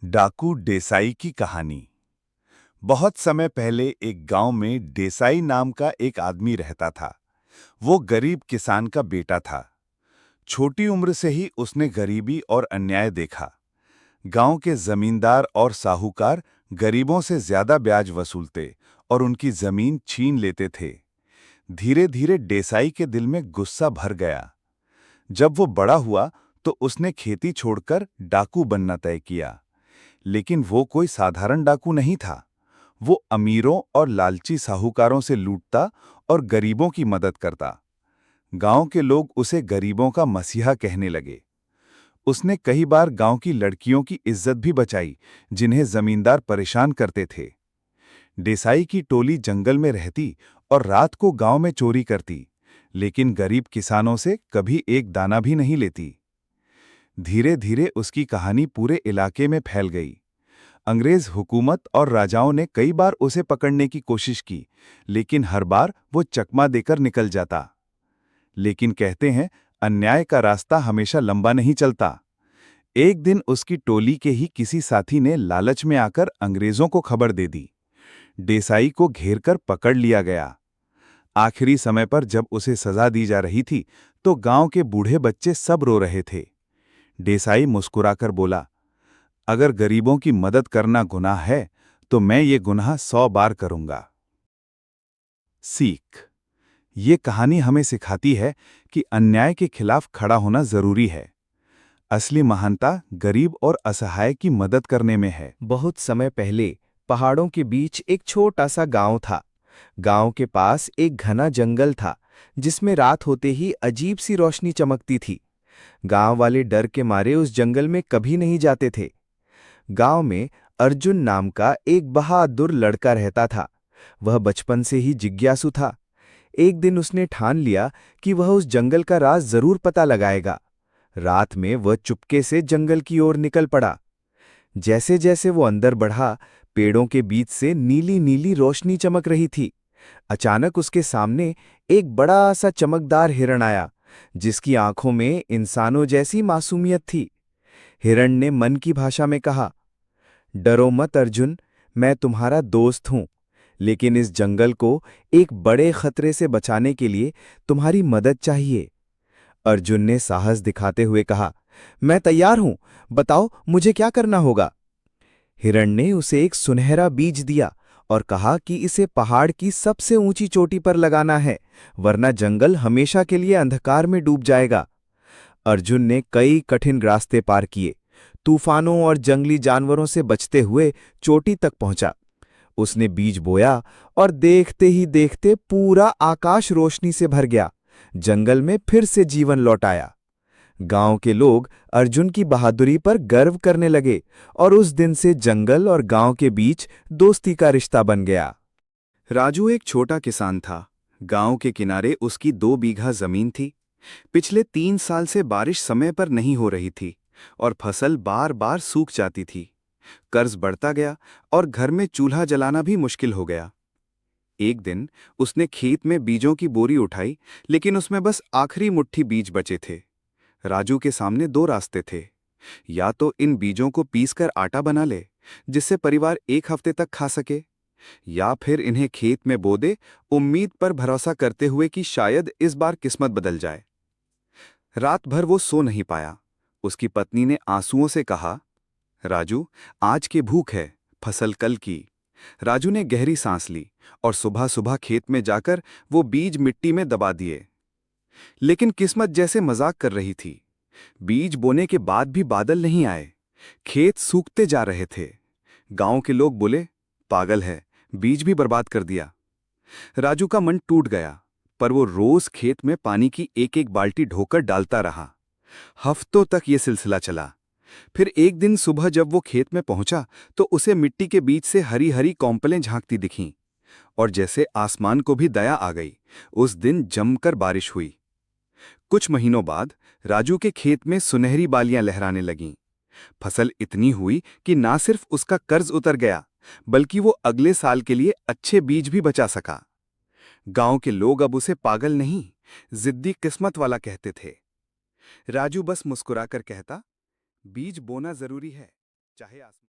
डाकू देसाई की कहानी। बहुत समय पहले एक गांव में देसाई नाम का एक आदमी रहता था। वो गरीब किसान का बेटा था। छोटी उम्र से ही उसने गरीबी और अन्याय देखा। गांव के जमींदार और साहूकार गरीबों से ज्यादा ब्याज वसूलते और उनकी जमीन छीन लेते थे। धीरे धीरे देसाई के दिल में गुस्सा भर गया। जब वो बड़ा हुआ तो उसने खेती छोड़कर डाकू बनना तय किया। लेकिन वो कोई साधारण डाकू नहीं था। वो अमीरों और लालची साहूकारों से लूटता और गरीबों की मदद करता। गांव के लोग उसे गरीबों का मसीहा कहने लगे। उसने कई बार गांव की लड़कियों की इज्जत भी बचाई, जिन्हें जमींदार परेशान करते थे। देसाई की टोली जंगल में रहती और रात को गांव में चोरी करती, लेकिन गरीब किसानों से कभी एक दाना भी नहीं लेती। धीरे धीरे उसकी कहानी पूरे इलाके में फैल गई। अंग्रेज हुकूमत और राजाओं ने कई बार उसे पकड़ने की कोशिश की, लेकिन हर बार वो चकमा देकर निकल जाता। लेकिन कहते हैं, अन्याय का रास्ता हमेशा लंबा नहीं चलता। एक दिन उसकी टोली के ही किसी साथी ने लालच में आकर अंग्रेजों को खबर दे दी। देसाई को घेर कर पकड़ लिया गया। आखिरी समय पर जब उसे सजा दी जा रही थी, तो गांव के बूढ़े बच्चे सब रो रहे थे। देसाई मुस्कुराकर बोला, अगर गरीबों की मदद करना गुनाह है, तो मैं ये गुनाह 100 बार करूंगा। सीख। ये कहानी हमें सिखाती है कि अन्याय के खिलाफ खड़ा होना जरूरी है। असली महानता गरीब और असहाय की मदद करने में है। बहुत समय पहले पहाड़ों के बीच एक छोटा सा गांव था। गांव के पास एक घना जंगल था, जिसमें रात होते ही अजीब सी रोशनी चमकती थी। गांव वाले डर के मारे उस जंगल में कभी नहीं जाते थे। गांव में अर्जुन नाम का एक बहादुर लड़का रहता था। वह बचपन से ही जिज्ञासु था। एक दिन उसने ठान लिया कि वह उस जंगल का राज जरूर पता लगाएगा। रात में वह चुपके से जंगल की ओर निकल पड़ा। जैसे जैसे वो अंदर बढ़ा, पेड़ों के बीच से नीली नीली रोशनी चमक रही थी। अचानक उसके सामने एक बड़ा सा चमकदार हिरण आया, जिसकी आंखों में इंसानों जैसी मासूमियत थी। हिरण ने मन की भाषा में कहा, डरो मत अर्जुन, मैं तुम्हारा दोस्त हूं। लेकिन इस जंगल को एक बड़े खतरे से बचाने के लिए तुम्हारी मदद चाहिए। अर्जुन ने साहस दिखाते हुए कहा, मैं तैयार हूं, बताओ मुझे क्या करना होगा। हिरण ने उसे एक सुनहरा बीज दिया और कहा कि इसे पहाड़ की सबसे ऊंची चोटी पर लगाना है, वरना जंगल हमेशा के लिए अंधकार में डूब जाएगा। अर्जुन ने कई कठिन रास्ते पार किए, तूफानों और जंगली जानवरों से बचते हुए चोटी तक पहुंचा। उसने बीज बोया और देखते ही देखते पूरा आकाश रोशनी से भर गया। जंगल में फिर से जीवन लौट आया। गांव के लोग अर्जुन की बहादुरी पर गर्व करने लगे और उस दिन से जंगल और गांव के बीच दोस्ती का रिश्ता बन गया। राजू एक छोटा किसान था। गांव के किनारे उसकी 2 बीघा जमीन थी। पिछले 3 साल से बारिश समय पर नहीं हो रही थी और फसल बार बार सूख जाती थी। कर्ज बढ़ता गया और घर में चूल्हा जलाना भी मुश्किल हो गया। एक दिन उसने खेत में बीजों की बोरी उठाई, लेकिन उसमें बस आखिरी मुट्ठी बीज बचे थे। राजू के सामने 2 रास्ते थे। या तो इन बीजों को पीसकर आटा बना ले, जिससे परिवार एक हफ्ते तक खा सके, या फिर इन्हें खेत में बो दे, उम्मीद पर भरोसा करते हुए कि शायद इस बार किस्मत बदल जाए। रात भर वो सो नहीं पाया। उसकी पत्नी ने आंसुओं से कहा, राजू, आज की भूख है, फसल कल की। राजू ने गहरी सांस ली और सुबह सुबह खेत में जाकर वो बीज मिट्टी में दबा दिए। लेकिन किस्मत जैसे मजाक कर रही थी। बीज बोने के बाद भी बादल नहीं आए। खेत सूखते जा रहे थे। गांव के लोग बोले, पागल है, बीज भी बर्बाद कर दिया। राजू का मन टूट गया, पर वो रोज खेत में पानी की एक एक बाल्टी ढोकर डालता रहा। हफ्तों तक ये सिलसिला चला। फिर एक दिन सुबह जब वो खेत में पहुंचा, तो उसे मिट्टी के बीच से हरी हरी कौंपलें झांकती दिखीं, और जैसे आसमान को भी दया आ गई। उस दिन जमकर बारिश हुई। कुछ महीनों बाद राजू के खेत में सुनहरी बालियां लहराने लगीं। फसल इतनी हुई कि ना सिर्फ उसका कर्ज उतर गया, बल्कि वो अगले साल के लिए अच्छे बीज भी बचा सका। गांव के लोग अब उसे पागल नहीं, जिद्दी किस्मत वाला कहते थे। राजू बस मुस्कुराकर कहता, बीज बोना जरूरी है, चाहे आसमान